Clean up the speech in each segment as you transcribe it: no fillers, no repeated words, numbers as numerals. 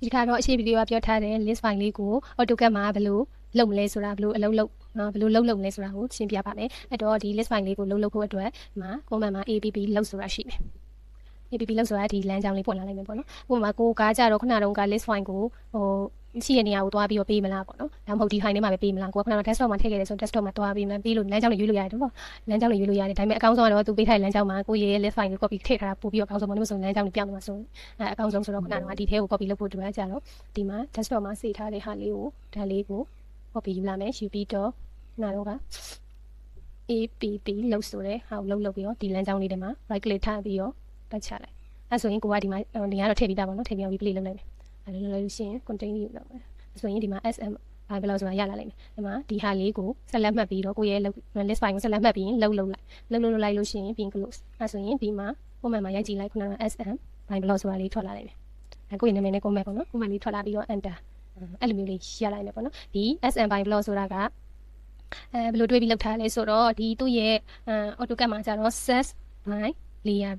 ဒီခါတော့အရှိဗီဒီယိုကပြောထားတဲ့ list file လေးကို AutoCAD မှာဘယ်လိုလုပ်မလဲဆိုတာဘယ်လိုအလုပ်လုပ်ဘယ်လိုလုပ်မလဲဆိုတာကိုရှင်းပြပါမယ်အဲ့တော့ဒီ list file လေးကိုလုပ်ဖို့အတွက်မှာ command မှာ app လုပ်ဆိုတာရှိတယ် app လုပ်ဆိုတာဒီလမ်းကြောင်းလေးပွင့်လာနိုင်မယ်ပေါ့နော်ဥပမာကိုကားကြတော့ခုနတုန်းက list file ကိုရှိရနေရကိုသွားပြီးတော့ပေးမလားပေါ့နော်ဒါမှမဟုတ်ဒီ file ထဲမှာပဲပေးမလားကိုကခုနက desktop မှာထည့်ခဲ့တယ်ဆို desktop မှာသွားပြီးမှပေးလို့လမ်းကြောင်းလေးရွေးလို့ရတယ်ပေါ့လမ်းကြောင်းလေးရွေးလို့ရတယ်ဒါပေမဲ့အကောင်းဆုံးကတော့သူပေးထားတဲ့လမ်းကြောင်းမှာကိုရဲ့ list file ကို copy ထည့်ထားတာပို့ပြီးတော့အကောင်းဆုံးပေါ့နော်ဆိုလမ်းကြောင်းလေးပြောင်းသွားမှာဆိုအကောင်းဆုံးဆိုတော့ခုနကဒီထဲကို copy လုပ်ဖို့အတွက်ကြတော့ဒီမှာ desktop မှာစေထားတဲ့ဟာလေးကိုဒါလေးကို copy ယူလာမယ်ယူပြီးတော့ခုနတော့က app လုပ်ဆိုတဲ့ဟာကိုလုပ်ပြီးတော့ဒီလမ်းကြောင်းလေးထဲမှာ right click ထားပြီးတော့ပတ်ချလိုက်အဲဆိုရင်ကိုကဒီမှာနေရာတော့ထည့်ပြီးသားပေါ့နော်ထည့်ပြီးတော့ replay လုပ်လိုက်မယ်အဲလိုလုပ်လို့ရှိရင် contain လေးလုပ်မယ်ဆိုရင်ဒီမှာ sm ဘယ်လောက်ဆိုတာရလာလိမ့်မယ်ဒီမှာဒီဟာလေးကိုဆက်လက်မှတ်ပြီးတော့ကိုရဲ့ list file ကိုဆက်လက်မှတ်ပြီးရင်လုပ်လိုက်လို့ရှိရင်ပြီး close အဲဆိုရင်ဒီမှာ comment မှာရိုက်ကြည့်လိုက်ခုနက sm ဘယ်လောက်ဆိုတာလေးထွက်လာလိမ့်မယ်အဲကိုရဲ့နာမည်နဲ့ comment ပေါ့နော် comment လေးထွက်လာပြီးတော့ enter အဲ့လိုမျိုးလေးရလိုက်မယ်ပေါ့နော်ဒီ sm ဘယ်လောက်ဆိုတာကဘယ်လိုတွေးပြီးလောက်ထားလဲဆိုတော့ဒီသူ့ရဲ့AutoCAD မှာကျတော့ set by layer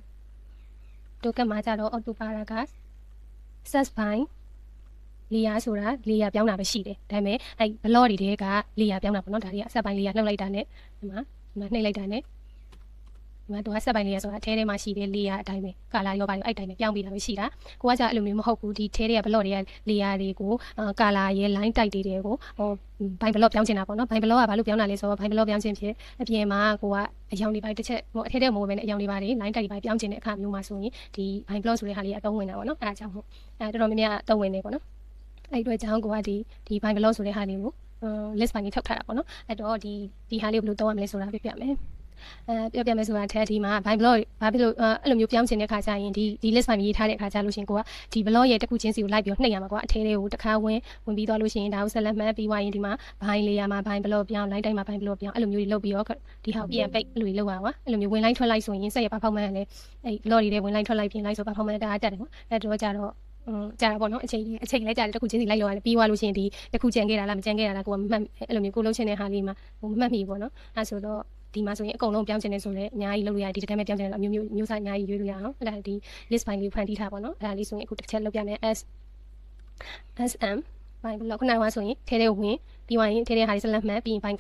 AutoCAD မှာကျတော့ AutoPara က set by layer ဆိုတာ layer ပြောင်းတာပဲရှိတယ်ဒါပေမဲ့အဲ့ block တွေတဲက layer ပြောင်းတာပေါ့နော်ဒါတွေက set by layer နှုတ်လိုက်တာနဲ့ဒီမှာနှိပ်လိုက်တာနဲ့ဒီမှာသူက set by layer ဆိုတာအထဲထဲမှာရှိတဲ့ layer အတိုင်းပဲ color ရောပါတယ်အဲ့တိုင်းပဲပြောင်းပြီးတာပဲရှိတာကိုကကြာအဲ့လိုမျိုးမဟုတ်ဘူးဒီထဲတွေက block တွေက layer တွေကို color ရဲ့ line type တွေကိုဘိုင် block ပြောင်းချင်တာပေါ့နော်ဘိုင် block ကဘာလို့ပြောင်းတာလဲဆိုတော့ဘိုင် block ပြောင်းခြင်းဖြစ်အပြင်မှာကိုကအယောင်တွေပိုင်းတစ်ချက်ဟိုအထဲထဲမဟုတ်ဘဲနဲ့အယောင်တွေပိုင်း line type တွေပိုင်းပြောင်းချင်တဲ့အခါမျိုးမှာဆိုရင်ဒီဘိုင် block ဆိုတဲ့ဟာလေးအတုံးဝင်တာပေါ့နော်အဲ့ဒါကြောင့်မို့တော်တော်များများအတုံးဝင်နေပေါ့နော်အဲ့အတွက်ကြောင့်ကိုကဒီဘိုင် block ဆိုတဲ့ဟာလေးကိုlist ပိုင်းကြီးထုတ်ထားတာပေါ့နော်အဲ့တော့ဒီဟာလေးကိုဘယ်လိုသုံးရမလဲဆိုတာပြပြမယ်ပြောပြမယ်ဆိုတာထက်ဒီမှာ by blog ဘာဖြစ်လို့အဲ့လိုမျိုးပြောင်းချင်တဲ့ခါကျရင်ဒီ list file ရေးထားတဲ့ခါကျလို့ရှင်ကိုကဒီ blog ရဲ့တစ်ခုချင်းစီကိုလိုက်ပြီးနှိပ်ရမှာကွာအထဲလေးကိုတစ်ခါဝင်ပြီးသွားလို့ရှိရင်ဒါကိုဆက်လက်မှတ်ပြီးွားရင်ဒီမှာ by layer မှာ by blog ပြောင်း line တိုင်းမှာ by blog ပြောင်းအဲ့လိုမျိုးတွေလုပ်ပြီးတော့ဒီဟာပြန်ပိတ်အဲ့လိုတွေလုပ်ရကွာအဲ့လိုမျိုးဝင် line ထွက်လိုက်ဆိုရင်စက်ရဲ့ performance ကလည်းအဲ့ blog တွေထဲဝင် line ထွက်လိုက်ပြင်လိုက်ဆို performance တအားတက်တယ်ကွာအဲ့တော့ကြတော့ကြာတာပေါ့နော်အချိန်လဲကြာတယ်တစ်ခုချင်းစီလိုက်လို့ရတယ်ပြီးသွားလို့ရှိရင်ဒီတစ်ခုကြံခဲ့တာလားမကြံခဲ့တာလားကိုကမမှတ်အဲ့လိုမျိုးကိုလုံးချင်တဲ့ဟာလေးမှာမမှတ်မိပေါ့နော်အဲ့ဆိုတော့ဒီမှာဆိုရင်အကုန်လုံးပြောင်းချင်နေဆိုလဲအများကြီးလုပ်လို့ရတယ်ဒီတစ်ခါမှပြောင်းချင်တယ်အမျိုးစားအများကြီးရွေးလို့ရအောင်အဲ့ဒါဒီ list file လေးဖန်တီးထားပါတော့အဲ့ဒါလေးဆိုရင်အခုတစ်ချက်လုပ်ပြမယ် sm ဘိုင်ဘလော့ခုနကဆိုရင်ထဲထဲကိုဝင်ပြီးွားရင်ထဲထဲဟာလေးဆက်လက်မှတ်ပြီးရင်ဘိုင်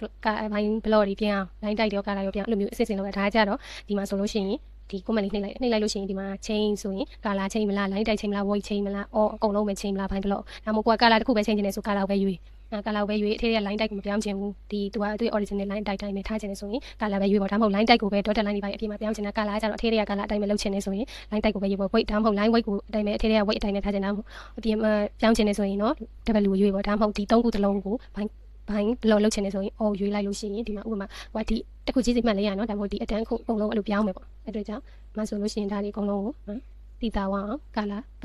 ဘလော့တွေပြန်အောင် line type ရော color ရောပြန်အဲ့လိုမျိုးအစစ်စင်လုပ်ရဒါကြတော့ဒီမှာဆိုလို့ရှိရင်ဒီ comment လေးနှိပ်လိုက်လို့ရှိရင်ဒီမှာ change ဆိုရင် color change မလား line type change မလား void change မလားအကုန်လုံးပဲ change မလားဘိုင်ဘလော့ဒါမှမဟုတ်ကိုက color တစ်ခုပဲ change နေတယ်ဆို color ကိုပဲရွေးcolor ပဲရွေးအထက်ရဲ့ line type ကိုမပြောင်းချင်ဘူးဒီသူကသူ့ original line type တိုင်းပဲထားချင်တယ်ဆိုရင် color ပဲရွေးပေါ့ဒါမှမဟုတ် line type ကိုပဲ dotted line တွေပိုင်းအပြင်မှာပြောင်းချင်တာ color ကကြတော့အထက်ရဲ့ color အတိုင်းပဲလုပ်ချင်နေဆိုရင် line type ကိုပဲရွေးပေါ့ weight ဒါမှမဟုတ် line weight ကိုအတိုင်းပဲအထက်ရဲ့ weight အတိုင်းပဲထားချင်တာအပြင်မှာပြောင်းချင်နေဆိုရင်တော့ double ကိုရွေးပေါ့ဒါမှမဟုတ်ဒီ3ခုတစ်လုံးကိုဘိုင်းဘလော့လုပ်ချင်နေဆိုရင်ရွေးလိုက်လို့ရှိရင်ဒီမှာဥပမာဟိုဒီတစ်ခုကြီးစီမှတ်လဲရနော်ဒါမှမဟုတ်ဒီအတန်းခုအကုန်လုံးအဲ့လိုပြောင်းမယ်ပေါ့အဲ့အတွက်ကြောင့်မဆိုလို့ရှိရင်ဒါဒီအကုန်လုံးကိုတီတာဝအောင်ကာ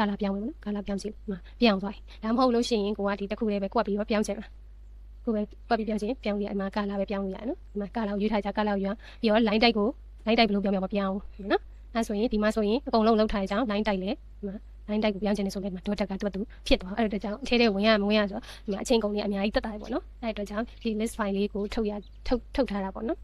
လာပြောင်းမယ်နော်ကာလာပြောင်းစီပြောင်းသွားပြီဒါမှမဟုတ်လို့ရှိရင်ကိုကဒီတစ်ခုလေးပဲကွက်ပြီးတော့ပြောင်းချင်မှာကိုပဲကွက်ပြီးပြောင်းချင်ပြောင်းရအမှာကာလာပဲပြောင်းလို့ရတယ်နော်ဒီမှာကာလာကိုရွေးထားကြကာလာကိုရွေးပြီးတော့ line type ကို line type ဘယ်လိုပြောင်းမပြောင်းဘူးနော်အဲ့ဆိုရင်ဒီမှာဆိုရင်အကုန်လုံးလောက်ထားကြအောင် line type လေဒီမှာ line type ကိုပြောင်းချင်နေဆိုလဲမှာ dot ကသူဖြစ်သွားအဲ့အတွက်ကြောင့်အထဲထဲဝင်ရမဝင်ရဆိုတော့ဒီမှာအချိန်ကုန်လေးအများကြီးတက်တာပေါ့နော်အဲ့အတွက်ကြောင့်ဒီ list file လေးကိုထုတ်ထားတာပေါ့နော်